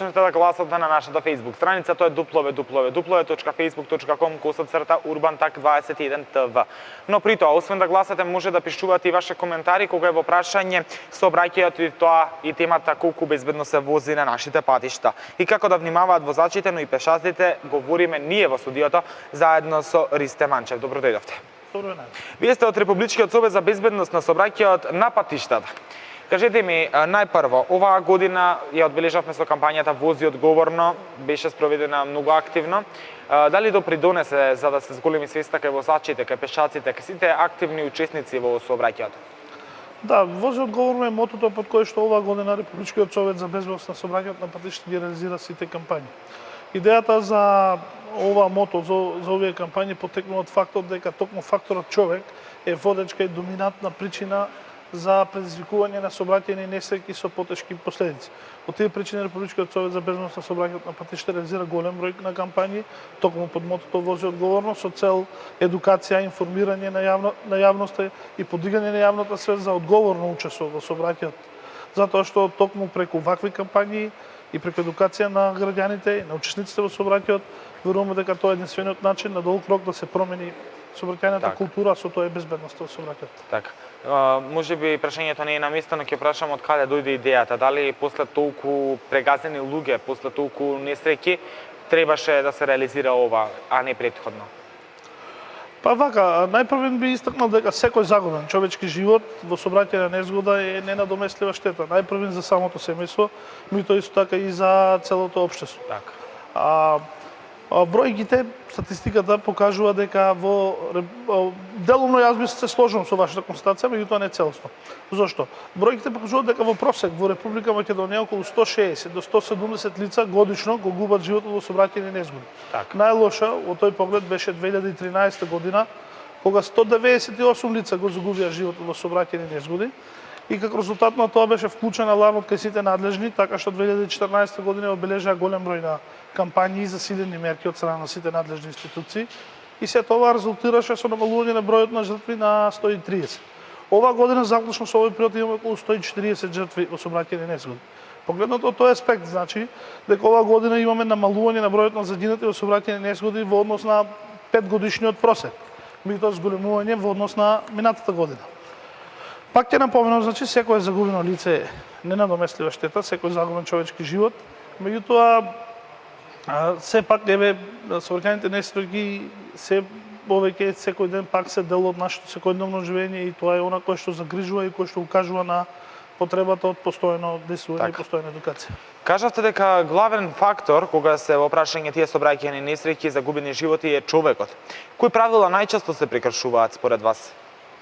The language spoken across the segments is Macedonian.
Можете да гласате на нашата Facebook страница, тоа е www.facebook.com/urbantak21tv. Но при тоа, освен да гласате, може да пишувате и ваше коментари кога е во прашање сообраќајот и тоа и темата колку безбедно се вози на нашите патишта. И како да внимаваат возачите, но и пешаците, говориме ние во студиото заедно со Ристе Манчев. Добро дојдовте. Добро ден. Вие сте од Републичкиот совет за безбедност на сообраќајот на патиштата. Кажете ми, најпрво, оваа година ја одбележавме со кампањата Вози одговорно, беше спроведена многу активно. Дали допридонесе за да се зголеми свеста кај возачите, кај пешаците, кај сите активни учесници во сообраќајото? Да, Вози одговорно е мотото под кое што оваа година Републичкиот совет за безбедност на сообраќајот на патиштата ги реализира сите кампањи. Идејата за ова мото, за овие кампањи потекнува од фактот дека токму факторот човек е водечка и доминантна причина за предизвикување на сообраќајни несреќи со потешки последици. По тие причини Републичкиот совет за безбедност на сообраќајот на патиштата реализира голем број на кампањи, токму под мотото Вози одговорно, со цел едукација, информирање на јавноста и подигање на јавната свест за одговорно учество во сообраќајот. Затоа што токму преку вакви кампањи и преку едукација на граѓаните и на учесниците во сообраќајот, веруваме дека тоа е единствениот начин на долг рок да се промени сообраќајната култура, со тоа е безбедноста во сообраќајот. Така. Може би прашањето не е на место, но ќе прашам од каде дојде идејата. Дали после толку прегазени луѓе, после толку несреќи, требаше да се реализира ова, а не претходно? Па вака, најпрвен би истакнал дека секој загубен човечки живот во сообраќајна незгода е ненадоместлива штета. Најпрвен за самото семејство, меѓутоа исто така и за целото општество. Така. Бројките, статистиката покажува дека делумно јас би се сложам со вашата констатација, меѓутоа не целосно. Зошто? Бројките покажуваат дека во просек во Република Македонија околу 160 до 170 лица годишно го губат животот во сообраќајни незгоди. Так. Најлоша во тој поглед беше 2013 година, кога 198 лица го загубија животот во сообраќајни незгоди. И како резултат на тоа беше вклучен алармот кај сите надлежни, така што 2014 година обележаа голем број на кампањи и засилени мерки од страна на сите надлежни институции. И се тоа резултираше со намалување на бројот на жртви на 130. Оваа година заклучно со овој период имаме околу 140 жртви во сообраќајни незгоди. Погледнато од тој аспект, значи дека оваа година имаме намалување на бројот на загинати во сообраќајни незгоди во однос на 5 годишниот просек, меѓутоа зголемување во однос на минатата година. Пак ќе напоменам, значи секое загубено лице е ненадоместлива штета, секој загубен човечки живот, меѓутоа сепак сообраќајните несреќи се повеќе секој ден пак се дел од нашето секојдневно живење и тоа е она кое што загрижува и кое што укажува на потребата од постојано действување и постојна едукација. Кажавте дека главен фактор кога се во прашање тие сообраќајни несреќи и загубени животи е човекот. Кои правила најчесто се прекршуваат според вас?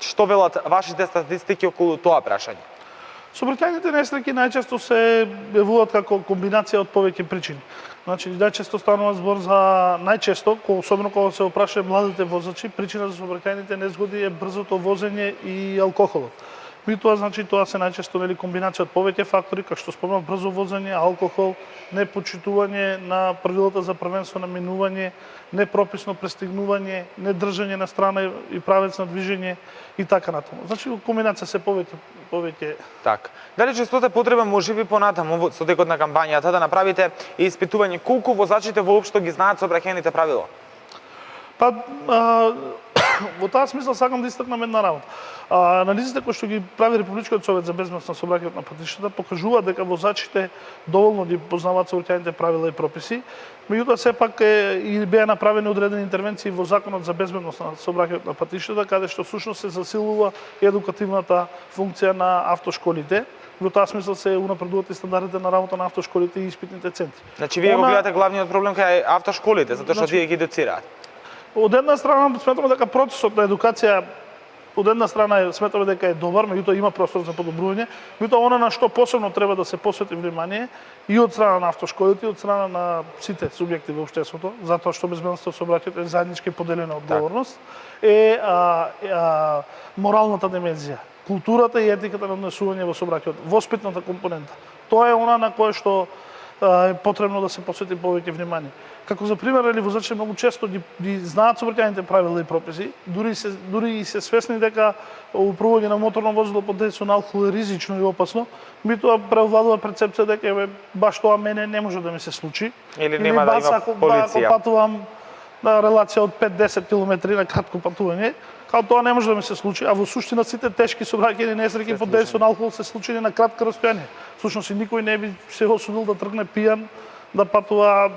Што велат вашите статистики околу тоа прашање? Сообраќајните несреќи најчесто се јавуваат како комбинација од повеќе причини. Значи, најчесто станува збор за најчесто, особено кога се опрашаат младите возачи, причина за сообраќајните незгоди е брзото возење и алкохолот. Меѓутоа, значи, тоа се најчесто комбинација од повеќе фактори, како што спомнав, брзо возење, алкохол, непочитување на правилата за првенство на минување, непрописно пристигнување, недржање на страна и правец на движење и така натаму. Значи, комбинација се повеќе. Така. Дали честото е потребен можеби понатаму со текот на кампањата да направите испитување колку возачите воопшто ги знаат сообраќајните правила? Па во таа смисла сакам да истакнам една работа. Анализите кои што ги прави Републичкиот совет за безбедност на сообраќајот на патиштата покажуваат дека возачите доволно ги познаваат сообраќајните правила и прописи, меѓутоа сепак и беа направени одредени интервенции во Законот за безбедност на сообраќајот на патиштата, каде што всушност се засилува едукативната функција на автошколите. Во таа смисла се унапредуваат и стандардите на работа на автошколите и испитните центри. Значи вие го гледате главниот проблем кај автошколите, затоа што тие ги доцираат. Од една страна сметаме дека процесот на едукација од една страна сметаме дека е добар, меѓутоа има простор за подобрување, меѓутоа она на што посебно треба да се посвети внимание и од страна на автошколите и од страна на сите субјекти во општеството, затоа што безбедноста во сообраќајот е заеднички поделена одговорност, е моралната димензија, културата и етиката на однесување во сообраќајот, воспитната компонента. Тоа е она на кое што е потребно да се посвети повеќе внимание. Како за пример, возачите многу често ги знаат сообраќајните правила и прописи, дури и се свесни дека управување на моторно возило под дејството на алкохол е ризично и опасно, меѓутоа преовладува перцепција дека баш тоа мене не може да ми се случи. Или нема да има полиција. Ако патувам на релација од 5-10 км на кратко патување, као тоа не може да ми се случи, а во суштина сите тешки сообраќајни несреќи под дејството на алкохол се случени на кратко растојание. Всушност и никој не би се осудил да тргне пијан да патува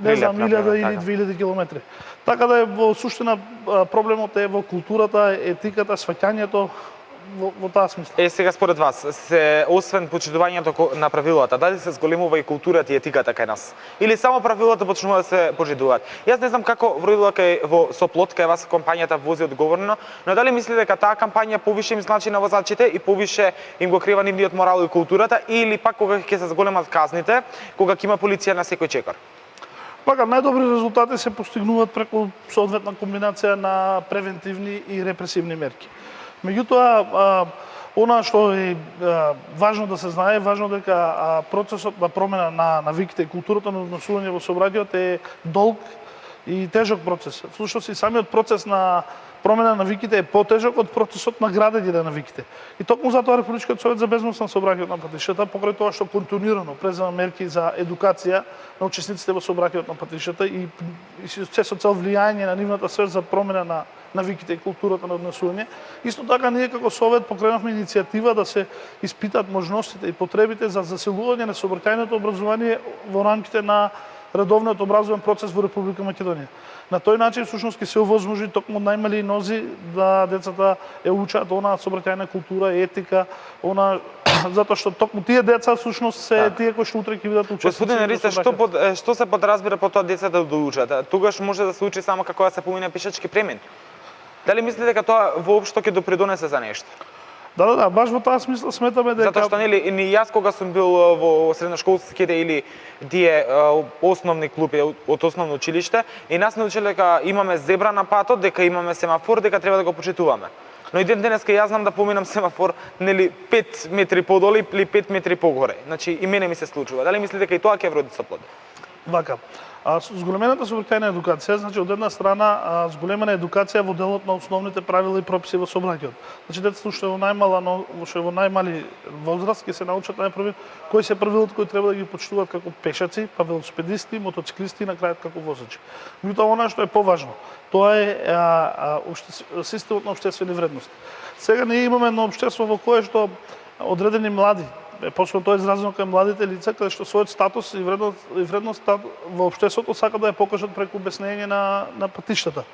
не знам 1000 или 2000 километри. Така да е во суштина проблемот е во културата, етиката, сваќањето во таа смисла. Сега според вас, освен почитувањето на правилата, дали се зголемува и културата и етиката кај нас? Или само правилата почнуваат да се почитуваат? Јас не знам како вројдила во Соплот, кај вас компанијата вози одговорно, но дали мислите дека таа кампања повише им значи на возачите и повише им го крива нивниот морал и културата, или пак кога ќе се зголемат казните, кога ќе има полиција на секој чекор? Пака најдобри резултати се постигнуваат преку соодветна комбинација на превентивни и репресивни мерки. Меѓутоа, она што е важно да се знае, важно дека процесот на промена на навиките и културата на однесување во сообраќајот е долг и тежок процес. Всушност и самиот процес на промена на навиките е потежок од процесот на градење на навиките. И токму затоа Републичкиот совет за безбедност на сообраќајот на патишата, покрај тоа што континуирано презема мерки за едукација на учесниците во сообраќајот на патишата и се со цел влијање на нивната свест за промена на навиките и културата на однесување. Исто така ние како совет покренавме иницијатива да се испитат можностите и потребите за засилување на сообраќајното образование во рамките на редовниот образовен процес во Република Македонија. На тој начин всушност ќе се овозможи токму од најмали нози да децата ја учат онаа сообраќајна култура, етика, она затоа што токму тие деца всушност се тие кои што утре ќе бидат учесници. Господин Риста, што се подразбира под тоа децата да учат? Тогаш може да се учи само како да се помине пешачки премин. Дали мислите дека тоа воопшто ќе допридонесе за нешто? Да, баш во таа смисла сметаме дека затоа што нели и јас кога сум бил во средношколските или тие основни клуби од основно училиште, и нас научиле дека имаме зебра на патот, дека имаме семафор, дека треба да го почитуваме. Но и денеска јас знам да поминам семафор нели 5 метри подоле или 5 метри погоре. Значи и мене ми се случува. Дали мислите дека и тоа ќе вроди Соплот? Вака. Зголемената сообраќајна едукација, значи од една страна зголемена едукација во делот на основните правила и прописи во сообраќајот. Значи децата што во најмали возраст ќе се научат најпрви кои се правилата кои треба да ги почитуваат како пешаци, па велосипедисти, мотоциклисти и на крајот како возачи. Меѓутоа она што е поважно, тоа е системот на општествени вредности. Сега ние имаме едно општество во кое што одредени млади, посебно тоа е изразено кај младите лица, каде што својот статус и вредност во општеството сака да ја покажат преку обяснење на патиштата.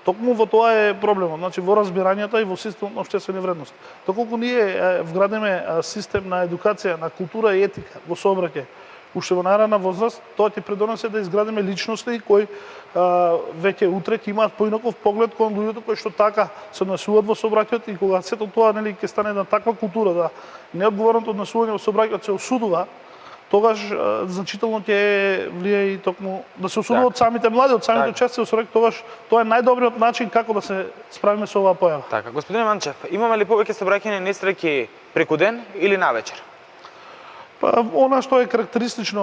Токму во тоа е проблемот, значи во разбирањата и во системот на општествени вредности. Доколку ние вградиме систем на едукација, на култура и етика во сообраќај, уште во најрана возраст, тоа ќе придонесе да изградиме личности кои веќе утре ќе имаат поинаков поглед кон луѓето кои што така се однесуваат во сообраќајот, и кога сето тоа нели ќе стане на таква култура да неодговорното однесување во сообраќајот се осудува, тогаш значително ќе влие и токму да се осудува од самите млади, од самите учесници во сообраќајот, тогаш тоа е најдобриот начин како да се справиме со оваа појава. Така, господин Манчев, имаме ли повеќе сообраќајни несреќи преку ден или навечер? Она што е карактеристично,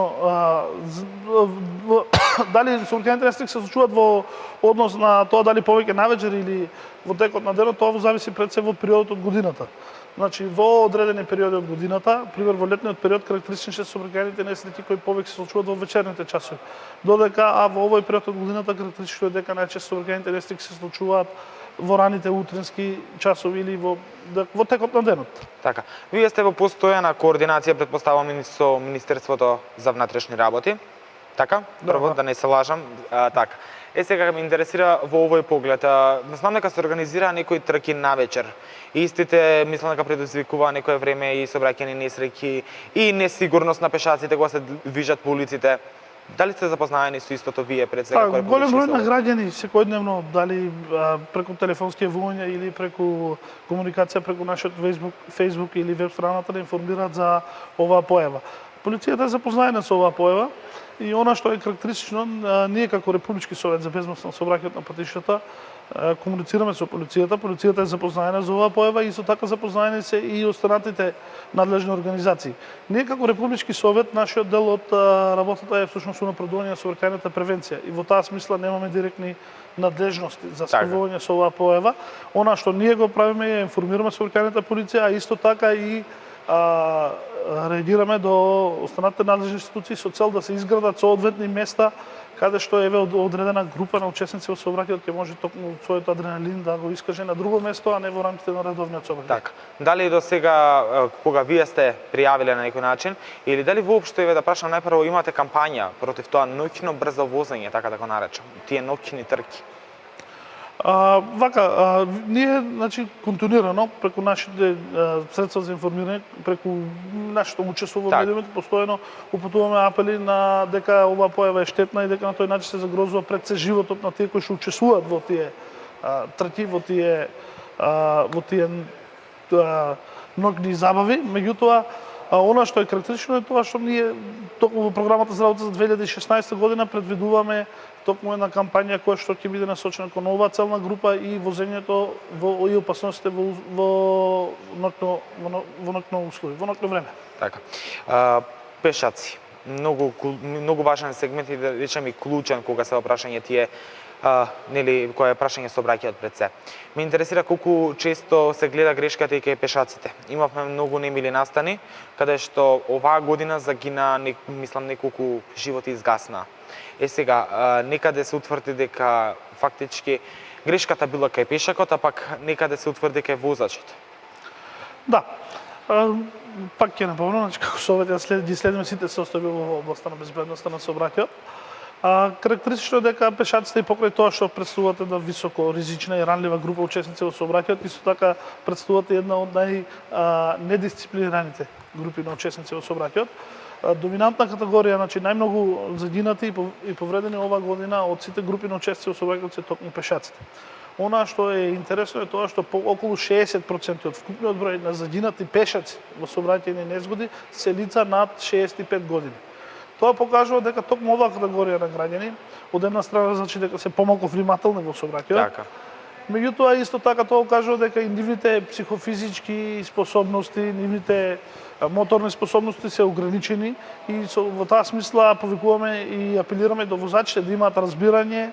дали сообраќајните несреќи се случуваат во однос на тоа дали повеќе навечер или во текот на денот, тоа зависи пред се во периодот од годината. Значи во одредени периоди од годината, пример во летниот период, карактеристични се сообраќајните несреќи кои повеќе се случуваат во вечерните часови. Додека во овој период од годината карактеристично е дека најчесто сообраќајните несреќи се случуваат во раните утрински часови или во текот на денот. Така. Вие сте во постојана координација, претпоставувам, со Министерството за внатрешни работи. Така? Прво да не се лажам. Така. Сега ме интересира во овој поглед. Знам дека се организира некои трки навечер. Истите, мислам дека предизвикува некое време и сообраќајни несреќи и несигурност на пешаците кога се движат по улиците. Дали сте запознаени со истото вие пред сега? Голем број на граѓани секојдневно, дали преку телефонски јавувања или преку комуникација преку нашиот Facebook или веб страната да информираат за оваа појава. Полицијата е запознаена со оваа појава и она што е карактеристично, ние како Републички совет за безбедност на сообраќајот на патишата комуницираме со полицијата, полицијата е запознаена за оваа појава и исто така запознаени се и останатите надлежни организации. Ние како Републички совет, нашиот дел од работата е всушност унапредување на сообраќајната превенција и во таа смисла немаме директни надлежности за справување со оваа појава. Она што ние го правиме е информираме сообраќајната полиција, а исто така и реагираме до останатите надлежни институции со цел да се изградат соодветни места каде што еве одредена група на учесници во сообраќајот ќе може токму својот адреналин да го искаже на друго место, а не во рамките на редовниот сообраќај. Така. Дали до сега кога вие сте пријавиле на некој начин или дали воопшто еве да прашам најпрво имате кампања против тоа ноќно брзо возење, така да го наречам, тие ноќни трки? Ние значи континуирано преку нашите средства за информирање, преку нашето учество во медиумите, постојано упатуваме апели на дека оваа појава е штетна и дека на тој начин се загрозува пред се животот на тие кои што учествуваат во тие трки, во тие ноќни забави. Меѓутоа, она што е карактеристично е тоа што ние токму во програмата за работа за 2016 година предвидуваме токму една кампања која што ќе биде насочена кон оваа целна група и возењето и опасностите во ноќно услови, во ноќно време. Така. Пешаци. Многу важен сегмент и да речем и клучен кога се опрашање тие нели кое е прашање сообраќајот пред се. Ме интересира колку често се гледа грешката и кај пешаците. Имавме многу немили настани каде што оваа година загина мислам неколку животи изгасна. Сега некаде се утврди дека фактички грешката била кај пешакот, а пак некаде се утврди кај возачот. Да. Пак ќе напомнам, значи како совет ги следиме сите состојби во областта на безбедноста на сообраќајот. Карактеристично е дека пешаците и покрај тоа што претставуваат една високо ризична и ранлива група учесници во сообраќајот, исто така претставуваат една од недисциплинираните групи на учесници во сообраќајот. Доминантна категорија, значи најмногу загинати и повредени оваа година од сите групи на учесници во сообраќајот се токму пешаците. Она што е интересно е тоа што околу 60% од вкупниот број на загинати пешаци во сообраќајни незгоди се лица над 65 години. Тоа покажува дека токму оваа категорија на граѓани од една страна значи дека се помалку внимателни во сообраќајот. Така. Меѓутоа исто така тоа кажува дека и нивните психофизички способности, нивните моторни способности се ограничени и во таа смисла повикуваме и апелираме до возачите да имаат разбирање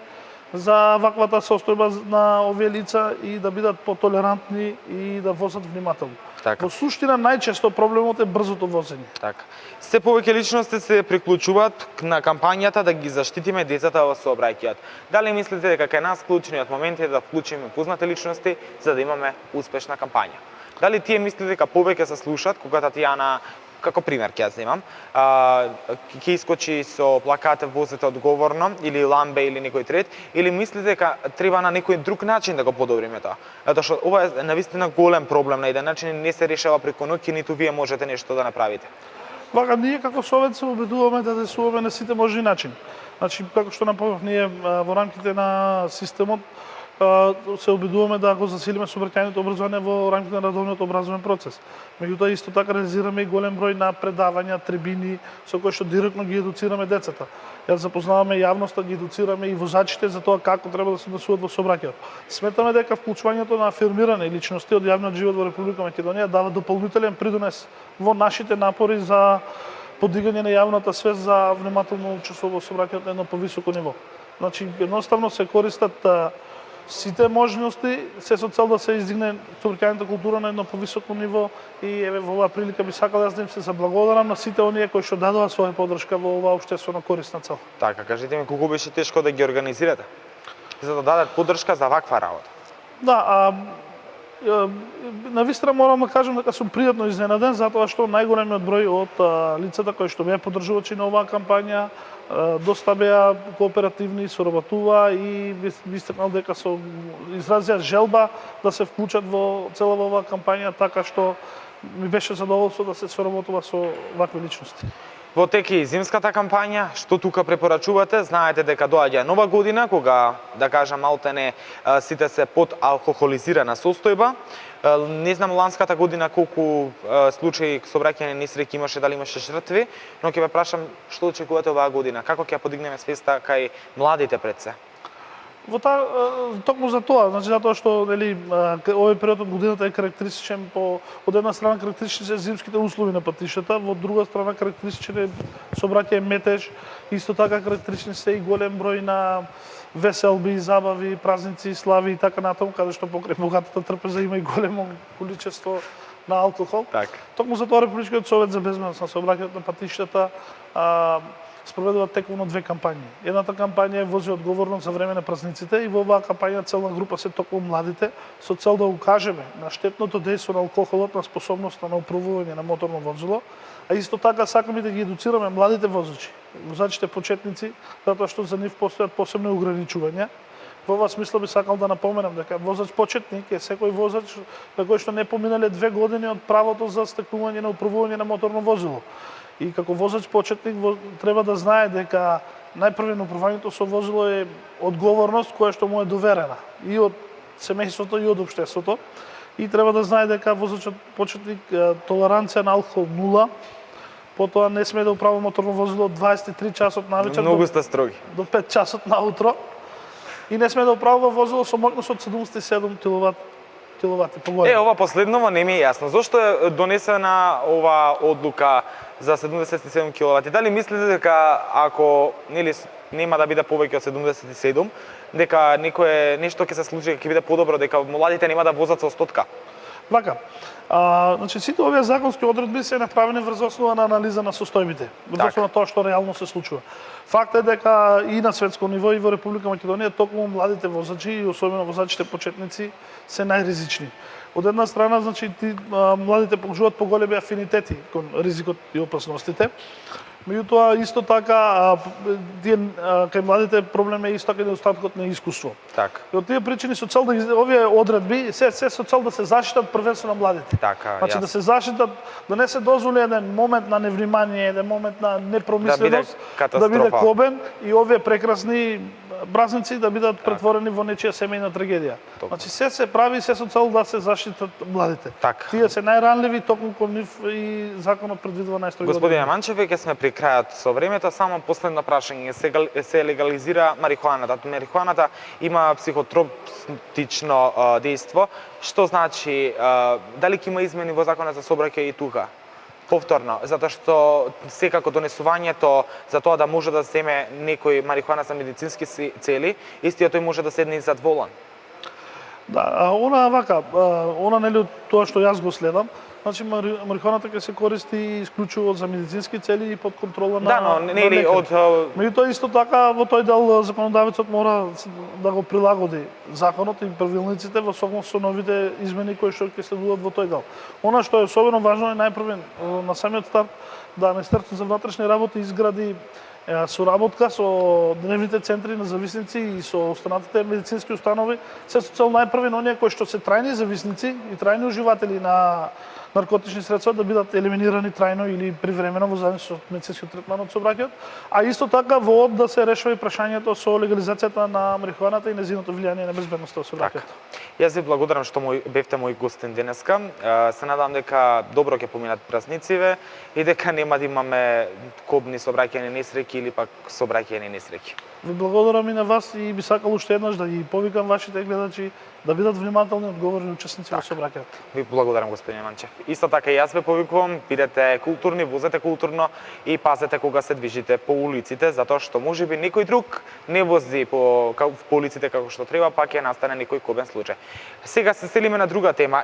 за ваквата состојба на овие лица и да бидат потолерантни и да возат внимателно. Така. Во суштина најчесто проблемот е брзото возење. Така. Се повеќе личности се приклучуваат на кампањата да ги заштитиме децата во сообраќајот. Дали мислите дека кај нас клучниот момент е да вклучиме познати личности за да имаме успешна кампања? Дали тие мислите дека повеќе се слушаат кога Татјана, како пример ќе ја земам, ќе искочи со плакат возете одговорно или ламбе или некој трет, или мислите дека треба на некој друг начин да го подобриме тоа? Затоа што ова е навистина голем проблем на еден начин не се решава преку ноќ и ниту вие можете нешто да направите. Ние како совет се обидуваме да действуваме на сите можни начини. Значи, како што напомнав, ние во рамките на системот се обидуваме да го засилиме сообраќајното образование во рамките на редовниот образовен процес. Меѓутоа исто така реализираме и голем број на предавања, трибини со кои што директно ги едуцираме децата. Ја запознаваме јавноста, ги едуцираме и возачите за тоа како треба да се однесуваат во сообраќајот. Сметаме дека вклучувањето на афирмирани личности од јавниот живот во Република Македонија дава дополнителен придонес во нашите напори за подигање на јавната свест за внимателно учество во сообраќајот на едно повисоко ниво. Значи едноставно се користат сите можности се со цел да се издигне сообраќајната култура на едно повисоко ниво и еве во оваа прилика би сакал да им се заблагодарам на сите оние кои што дадоа своја поддршка во оваа општествено корисна цел. Така, кажете ми колку беше тешко да ги организирате за да дадат поддршка за ваква работа? Да, навистина морам да кажам дека сум пријатно изненаден затоа што најголемиот број од лицата кои што беа поддржувачи на оваа кампања доста беа кооперативни, соработува и би истакнал дека изразија желба да се вклучат во целава оваа кампања, така што ми беше задоволство да се соработува со вакви личности. Во тек и зимската кампања, што тука препорачувате? Знаете дека доаѓа нова година, кога, да кажам, малтене сите се под алкохолизирана состојба. Не знам ланската година колку случаи сообраќајни несреќи имаше, дали имаше жртви, но ќе ве прашам што очекувате оваа година, како ќе ја подигнеме свеста кај младите пред се? Во токму за тоа, значи затоа што нели овој период од годината е карактеристичен по од една страна карактеристични се зимските услови на патиштата, во друга страна карактеристичен е сообраќај метеж, исто така карактеристични се и голем број на веселби, забави, празници, слави и така натаму, каде што покрај богатата трпеза има и големо количество на алкохол. Така. Токму за тоа Републичкиот совет за безбедност на сообраќајот на патиштата спроведува текмно две кампањи. Едната кампања е вози одговорно за време на празниците и во оваа кампања целна група се токму младите со цел да укажеме на штетното дејство на алкохолот на способноста на управување на моторно возило, а исто така сакаме да ги едуцираме младите возачи, возачите почетници, затоа што за нив постојат посебни ограничувања. Во оваа смисла би сакал да напоменам дека возач почетник е секој возач на кој што не поминале 2 години од правото за стекнување на управување на моторно возило. И како возач почетник треба да знае дека најпрвено управувањето со возило е одговорност која што му е доверена и од семејството и од општеството. И треба да знае дека возачот почетник толеранција на алкохол 0, потоа не смее да управува моторно возило од 23 часот навечер Многу сте строги. до 5 часот наутро и не смее да управува возило со моќност од 77 киловати погоре. Ова последново не ми е јасно. Зошто е донесена оваа одлука за 77 киловати? Дали мислите дека ако нели нема да биде повеќе од 77, дека нешто ќе се случи, ќе биде подобро, дека младите нема да возат со стотка? Вака. Значи сите овие законски одредби се направени врз основа на анализа на состојбите, врз основа на тоа што реално се случува. Факт е дека и на светско ниво и во Република Македонија токму младите возачи и особено возачите почетници се најризични. Од една страна, значи младите покажуваат поголеми афинитети кон ризикот и опасностите. Меѓутоа исто така кај младите проблем е исто така недостаткот на искуство. Така. И од тие причини со цел да овие одредби се со цел да се заштитат првенствено младите. Така, значи да се заштитат, да не се дозволи еден момент на невнимание, еден момент на непромисленост, да биде кобен и овие прекрасни празници да бидат претворени во нечија семејна трагедија. Значи се прави се со цел да се заштитат младите. Так. Тие се најранливи, токму кон нив и законот предвидува најстроги. Господине Манчев, веќе сме при крајот со времето, само последно прашање, се легализира марихуаната. Марихуаната има психотропично дејство, што значи дали ќе има измени во законот за сообраќај и тука? Повторно, затоа што секако донесувањето за тоа да може да земе некој марихуана за медицински цели, истиот тој може да седне и зад волан. Да, она вака, она нели тоа што јас го следам, значи марихуаната ќе се користи исклучиво за медицински цели и под контрола на. Да, но нели од меѓутоа исто така во тој дел законодавецот мора да го прилагоди законот и правилниците во согласност со новите измени кои што ќе следуваат во тој дел. Она што е особено важно е најпрвен на самиот старт да Министерството за внатрешни работи изгради соработка со дневните центри на зависници и со останатите медицински установи, се со цел најпрвен оние кои што се трајни зависници и трајни уживатели на наркотични средства да бидат елиминирани трајно или привремено во зависност од медицинскиот третман од сообраќајот, а исто така во ОД да се решава и прашањето со легализацијата на марихуаната и нејзиното влијание на безбедноста во сообраќајот. Јас ви благодарам што бевте мој гостин денеска. Се надам дека добро ќе поминат празнициве и дека нема да имаме кобни сообраќајни несреќи или пак сообраќајни несреќи. Ви благодарам и на вас и би сакал уште еднаш да ги повикам вашите гледачи да бидат внимателни и одговорни учесници во сообраќајот. Ви благодарам, господине Манчев. Исто така и јас ве повикувам, бидете културни, возете културно и пазете кога се движите по улиците, затоа што можеби некој друг не вози по улиците како што треба, пак ќе настане некој кобен случај. Сега се селиме на друга тема.